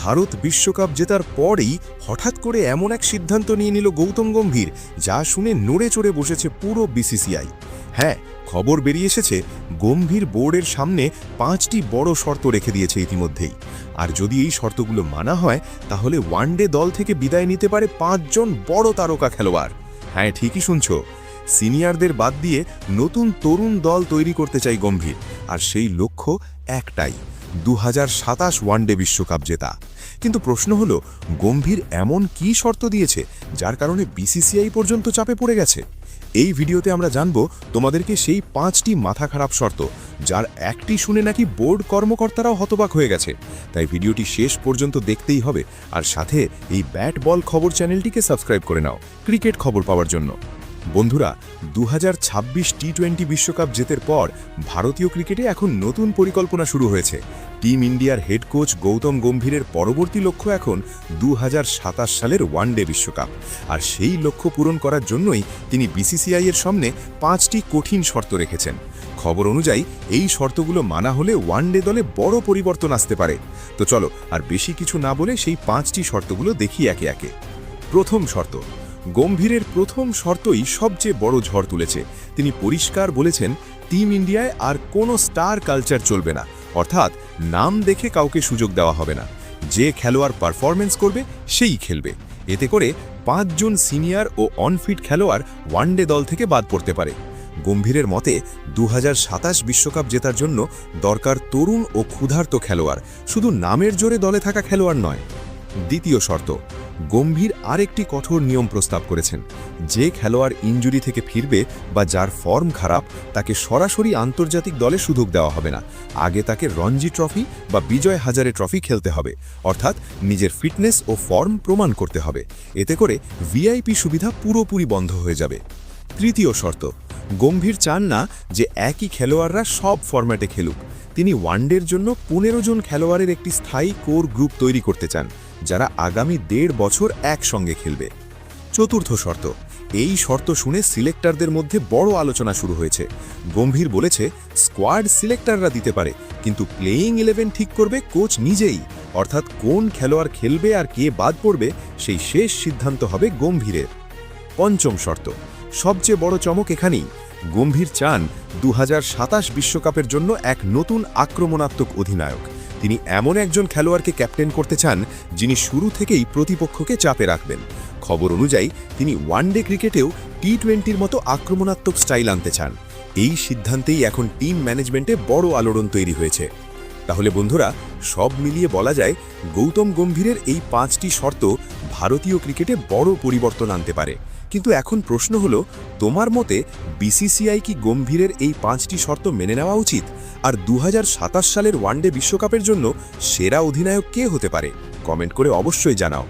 ভারত বিশ্বকাপ জেতার পরেই হঠাৎ করে এমন এক সিদ্ধান্ত নিয়ে নিল গৌতম গম্ভীর, যা শুনে নড়ে চড়ে বসেছে পুরো বিসিসিআই। হ্যাঁ, খবর বেরিয়ে এসেছে গম্ভীর বোর্ডের সামনে 5টি বড় শর্ত রেখে দিয়েছে ইতিমধ্যেই। আর যদি এই শর্তগুলো মানা হয়, তাহলে ওয়ানডে দল থেকে বিদায় নিতে পারে 5 জন বড় তারকা খেলোয়াড়। হ্যাঁ, ঠিকই শুনছ, সিনিয়রদের বাদ দিয়ে নতুন তরুণ দল তৈরি করতে চাই গম্ভীর। আর সেই লক্ষ্য একটাই, 2027 ওয়ানডে বিশ্বকাপ জেতা। কিন্তু প্রশ্ন হলো, গম্ভীর এমন কী শর্ত দিয়েছে যার কারণে বিসিসিআই পর্যন্ত চাপে পড়ে গেছে? এই ভিডিওতে আমরা জানব তোমাদেরকে সেই 5টি মাথা খারাপ শর্ত, যার একটি শুনে নাকি বোর্ড কর্মকর্তারাও হতবাক হয়ে গেছে। তাই ভিডিওটি শেষ পর্যন্ত দেখতেই হবে। আর সাথে এই ব্যাট বল খবর চ্যানেলটিকে সাবস্ক্রাইব করে নাও ক্রিকেট খবর পাওয়ার জন্য। বন্ধুরা, 2026 টি-20 বিশ্বকাপ জেতার পর ভারতীয় ক্রিকেটে এখন নতুন পরিকল্পনা শুরু হয়েছে। টিম ইন্ডিয়ার হেড কোচ গৌতম গম্ভীরের পরবর্তী লক্ষ্য এখন 2027 সালের ওয়ানডে বিশ্বকাপ। আর সেই লক্ষ্য পূরণ করার জন্যই তিনি বিসিসিআই-এর সামনে 5টি কঠিন শর্ত রেখেছেন। খবর অনুযায়ী এই শর্তগুলো মানা হলে ওয়ানডে দলে বড় পরিবর্তন আসতে পারে। তো চলো আর বেশি কিছু না বলে সেই 5টি শর্তগুলো দেখি একে একে। প্রথম শর্ত, গম্ভীরের প্রথম শর্তই সবচেয়ে বড় ঝড় তুলেছে। তিনি পরিষ্কার বলেছেন, টিম ইন্ডিয়ায় আর কোনো স্টার কালচার চলবে না, অর্থাৎ নাম দেখে কাউকে সুযোগ দেওয়া হবে না। যে খেলোয়াড় পারফরমেন্স করবে সেই খেলবে। এতে করে 5 জন সিনিয়র ও অনফিট খেলোয়াড় ওয়ানডে দল থেকে বাদ পড়তে পারে। গম্ভীরের মতে 2027 বিশ্বকাপ জেতার জন্য দরকার তরুণ ও ক্ষুধার্ত খেলোয়াড়, শুধু নামের জোরে দলে থাকা খেলোয়াড় নয়। দ্বিতীয় শর্ত, গম্ভীর আরেকটি কঠোর নিয়ম প্রস্তাব করেছেন। যে খেলোয়াড় ইনজুরি থেকে ফিরবে বা যার ফর্ম খারাপ, তাকে সরাসরি আন্তর্জাতিক দলে সুযোগ দেওয়া হবে না। আগে তাকে রঞ্জি ট্রফি বা বিজয় হাজারে ট্রফি খেলতে হবে, অর্থাৎ নিজের ফিটনেস ও ফর্ম প্রমাণ করতে হবে। এতে করে ভিআইপি সুবিধা পুরোপুরি বন্ধ হয়ে যাবে। তৃতীয় শর্ত, গম্ভীর চান না যে একই খেলোয়াড়রা সব ফরম্যাটে খেলুক। তিনি ওয়ানডের জন্য 15 জন খেলোয়াড়ের একটি স্থায়ী কোর গ্রুপ তৈরি করতে চান, যারা আগামী 1.5 বছর একসঙ্গে খেলবে। চতুর্থ শর্ত, এই শর্ত শুনে সিলেক্টরদের মধ্যে বড় আলোচনা শুরু হয়েছে। গম্ভীর বলেছে, স্কোয়াড সিলেক্টররা দিতে পারে, কিন্তু প্লেয়িং 11 ঠিক করবে কোচ নিজেই। অর্থাৎ কোন খেলোয়াড় খেলবে আর কে বাদ পড়বে, সেই শেষ সিদ্ধান্ত হবে গম্ভীরের। পঞ্চম শর্ত, সবচেয়ে বড় চমক এখানেই। গম্ভীর চান 2027 বিশ্বকাপের জন্য এক নতুন আক্রমণাত্মক অধিনায়ক। তিনি এমন একজন খেলোয়াড়কে ক্যাপ্টেন করতে চান, যিনি শুরু থেকেই প্রতিপক্ষকে চাপে রাখবেন। খবর অনুযায়ী তিনি ওয়ানডে ক্রিকেটেও টি-20-র মতো আক্রমণাত্মক স্টাইল আনতে চান। এই সিদ্ধান্তেই এখন টিম ম্যানেজমেন্টে বড় আলোড়ন তৈরি হয়েছে। তাহলে বন্ধুরা, সব মিলিয়ে বলা যায়, গৌতম গম্ভীরের এই 5টি শর্ত ভারতীয় ক্রিকেটে বড় পরিবর্তন আনতে পারে। কিন্তু এখন প্রশ্ন হলো, তোমার মতে বিসিসিআই কি গম্ভীরের এই 5টি শর্ত মেনে নেওয়া উচিত? আর 2027 সালের ওয়ানডে বিশ্বকাপের জন্য সেরা অধিনায়ক কে হতে পারে? কমেন্ট করে অবশ্যই জানাও।